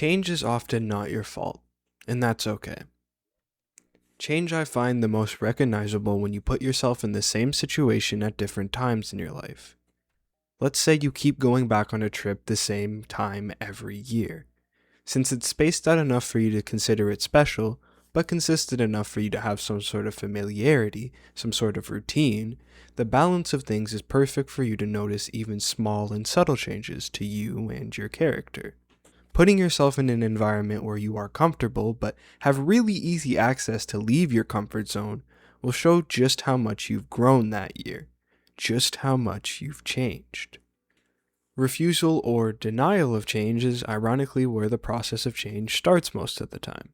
Change is often not your fault, and that's okay. Change I find the most recognizable when you put yourself in the same situation at different times in your life. Let's say you keep going back on a trip the same time every year. Since it's spaced out enough for you to consider it special, but consistent enough for you to have some sort of familiarity, some sort of routine, the balance of things is perfect for you to notice even small and subtle changes to you and your character. Putting yourself in an environment where you are comfortable but have really easy access to leave your comfort zone will show just how much you've grown that year, just how much you've changed. Refusal or denial of change is ironically where the process of change starts most of the time.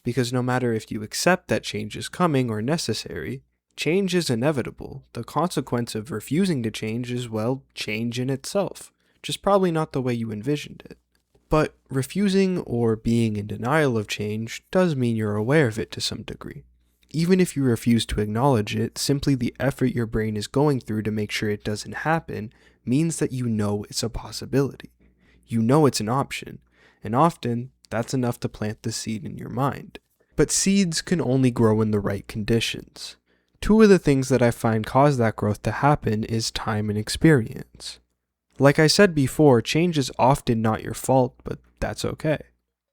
Because no matter if you accept that change is coming or necessary, change is inevitable. The consequence of refusing to change is, well, change in itself, just probably not the way you envisioned it. But refusing or being in denial of change does mean you're aware of it to some degree. Even if you refuse to acknowledge it, simply the effort your brain is going through to make sure it doesn't happen means that you know it's a possibility. You know it's an option, and often that's enough to plant the seed in your mind. But seeds can only grow in the right conditions. Two of the things that I find cause that growth to happen is time and experience. Like I said before, change is often not your fault, but that's okay.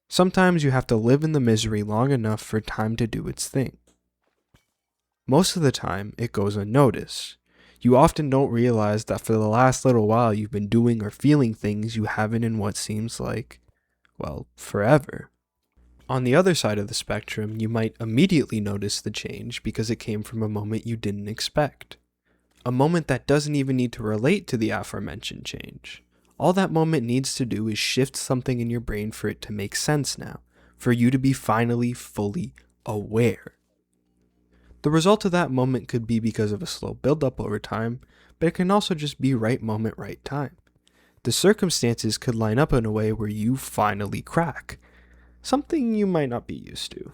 Sometimes you have to live in the misery long enough for time to do its thing. Most of the time, it goes unnoticed. You often don't realize that for the last little while you've been doing or feeling things you haven't in what seems like, well, forever. On the other side of the spectrum, you might immediately notice the change because it came from a moment you didn't expect. A moment that doesn't even need to relate to the aforementioned change. All that moment needs to do is shift something in your brain for it to make sense now, for you to be finally fully aware. The result of that moment could be because of a slow buildup over time, but it can also just be right moment, right time. The circumstances could line up in a way where you finally crack, something you might not be used to.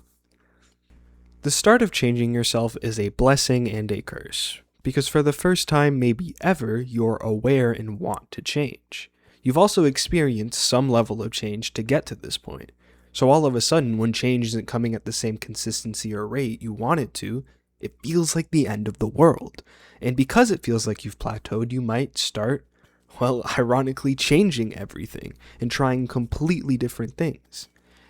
The start of changing yourself is a blessing and a curse. Because for the first time, maybe ever, you're aware and want to change. You've also experienced some level of change to get to this point. So all of a sudden, when change isn't coming at the same consistency or rate you want it to, it feels like the end of the world. And because it feels like you've plateaued, you might start, well, ironically changing everything and trying completely different things.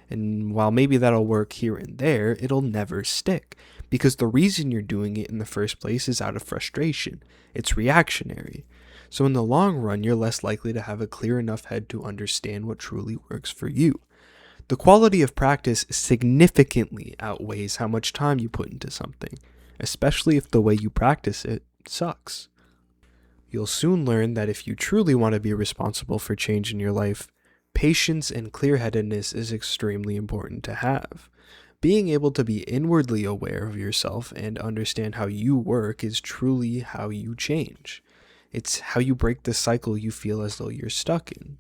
And while maybe that'll work here and there, it'll never stick. Because the reason you're doing it in the first place is out of frustration. It's reactionary. So in the long run, you're less likely to have a clear enough head to understand what truly works for you. The quality of practice significantly outweighs how much time you put into something, especially if the way you practice it sucks. You'll soon learn that if you truly want to be responsible for change in your life, patience and clear-headedness is extremely important to have. Being able to be inwardly aware of yourself and understand how you work is truly how you change. It's how you break the cycle you feel as though you're stuck in.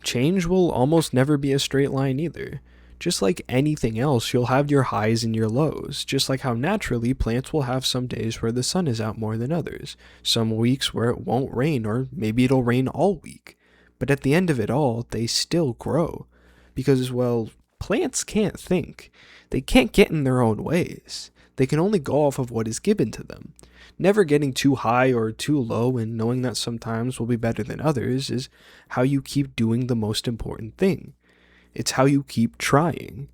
Change will almost never be a straight line either. Just like anything else, you'll have your highs and your lows, just like how naturally plants will have some days where the sun is out more than others, some weeks where it won't rain, or maybe it'll rain all week. But at the end of it all, they still grow. Because, well, plants can't think. They can't get in their own ways. They can only go off of what is given to them. Never getting too high or too low and knowing that sometimes will be better than others is how you keep doing the most important thing. It's how you keep trying.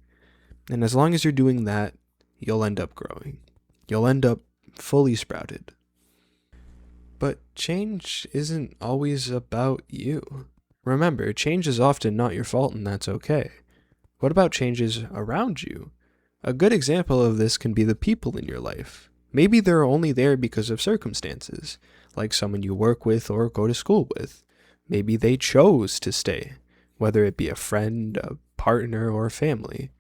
And as long as you're doing that, you'll end up growing. You'll end up fully sprouted. But change isn't always about you. Remember, change is often not your fault, and that's okay. What about changes around you? A good example of this can be the people in your life. Maybe they're only there because of circumstances, like someone you work with or go to school with. Maybe they chose to stay, whether it be a friend, a partner, or a family.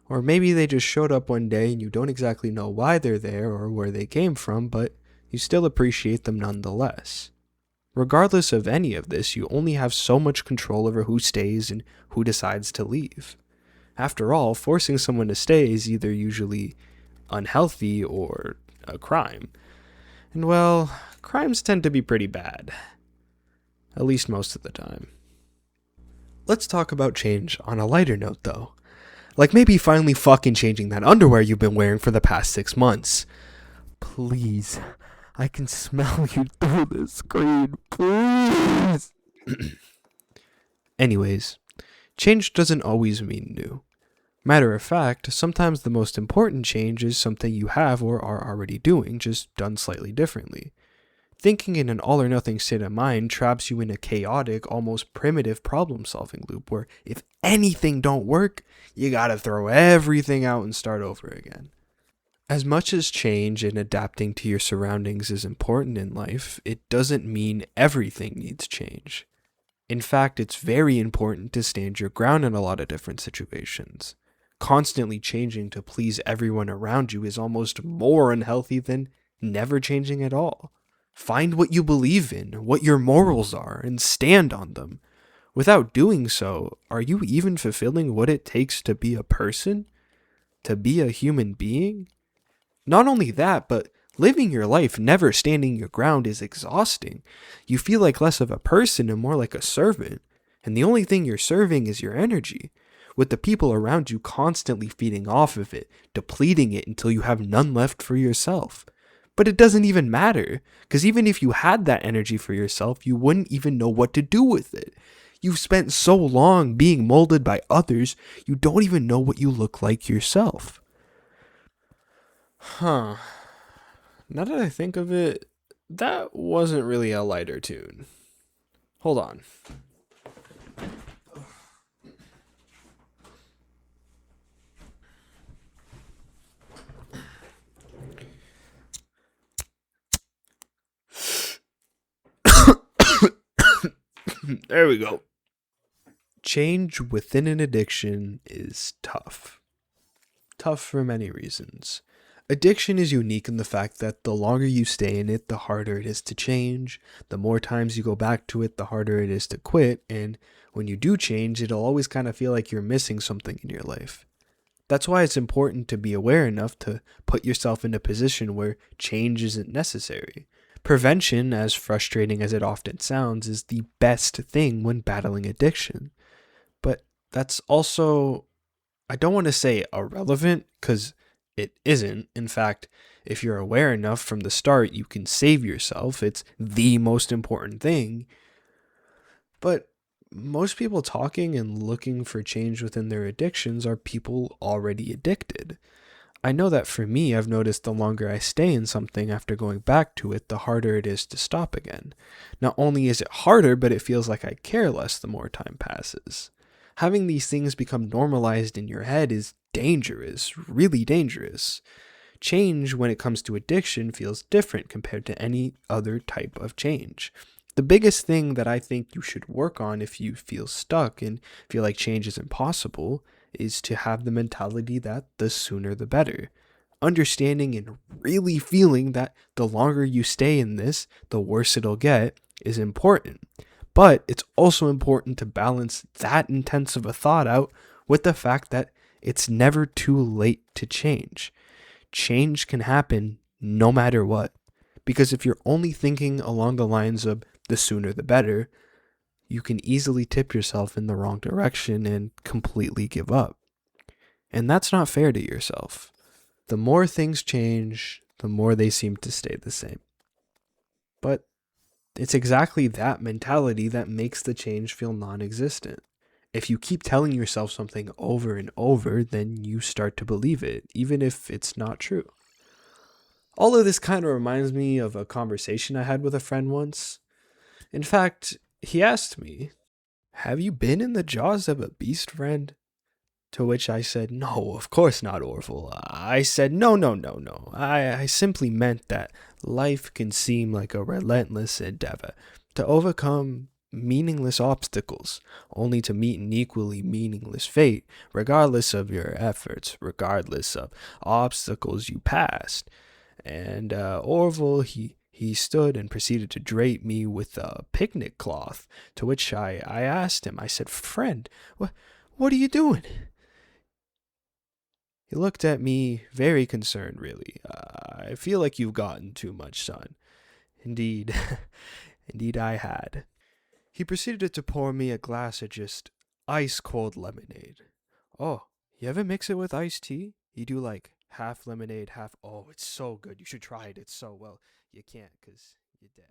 Or maybe they just showed up one day and you don't exactly know why they're there or where they came from, but you still appreciate them nonetheless. Regardless of any of this, you only have so much control over who stays and who decides to leave. After all, forcing someone to stay is either usually unhealthy or a crime. And well, crimes tend to be pretty bad. At least most of the time. Let's talk about change on a lighter note, though. Like maybe finally fucking changing that underwear you've been wearing for the past 6 months. Please, I can smell you through the screen. Please. Anyways, change doesn't always mean new. Matter of fact, sometimes the most important change is something you have or are already doing, just done slightly differently. Thinking in an all or nothing state of mind traps you in a chaotic, almost primitive problem solving loop where if anything don't work, you gotta throw everything out and start over again. As much as change and adapting to your surroundings is important in life, it doesn't mean everything needs change. In fact, it's very important to stand your ground in a lot of different situations. Constantly changing to please everyone around you is almost more unhealthy than never changing at all. Find what you believe in, what your morals are, and stand on them. Without doing so, are you even fulfilling what it takes to be a person? To be a human being? Not only that, but living your life never standing your ground is exhausting. You feel like less of a person and more like a servant. And the only thing you're serving is your energy, with the people around you constantly feeding off of it, depleting it until you have none left for yourself. But it doesn't even matter, because even if you had that energy for yourself, you wouldn't even know what to do with it. You've spent so long being molded by others, you don't even know what you look like yourself. Huh. Now that I think of it, that wasn't really a lighter tune. Hold on. There we go. Change within an addiction is tough. Tough for many reasons. Addiction is unique in the fact that the longer you stay in it, the harder it is to change. The more times you go back to it, the harder it is to quit. And when you do change, it'll always kind of feel like you're missing something in your life. That's why it's important to be aware enough to put yourself in a position where change isn't necessary. Prevention, as frustrating as it often sounds, is the best thing when battling addiction. But that's also, I don't want to say irrelevant, because it isn't. In fact, if you're aware enough from the start, you can save yourself. It's the most important thing. But most people talking and looking for change within their addictions are people already addicted. I know that for me, I've noticed the longer I stay in something after going back to it, the harder it is to stop again. Not only is it harder, but it feels like I care less the more time passes. Having these things become normalized in your head is dangerous, really dangerous. Change when it comes to addiction feels different compared to any other type of change. The biggest thing that I think you should work on if you feel stuck and feel like change is impossible is to have the mentality that the sooner the better. Understanding and really feeling that the longer you stay in this, the worse it'll get is important. But it's also important to balance that intense of a thought out with the fact that it's never too late to change. Change can happen no matter what. Because if you're only thinking along the lines of the sooner the better, you can easily tip yourself in the wrong direction and completely give up. And that's not fair to yourself. The more things change, the more they seem to stay the same. But it's exactly that mentality that makes the change feel non existent. If you keep telling yourself something over and over, then you start to believe it, even if it's not true. All of this kind of reminds me of a conversation I had with a friend once. In fact, he asked me, "Have you been in the jaws of a beast, friend?" To which I said, "No, of course not, Orville." I said, "No, no, no, no. I simply meant that life can seem like a relentless endeavor to overcome meaningless obstacles, only to meet an equally meaningless fate, regardless of your efforts, regardless of obstacles you passed." And Orville, he stood and proceeded to drape me with a picnic cloth, to which I asked him, I said, "Friend, what are you doing?" He looked at me very concerned, really. "I feel like you've gotten too much, son." Indeed, indeed I had. He proceeded to pour me a glass of just Ice cold lemonade. Oh, you ever mix it with iced tea? You do like half lemonade, half. Oh, it's so good. You should try it. It's so well. You can't because you're dead.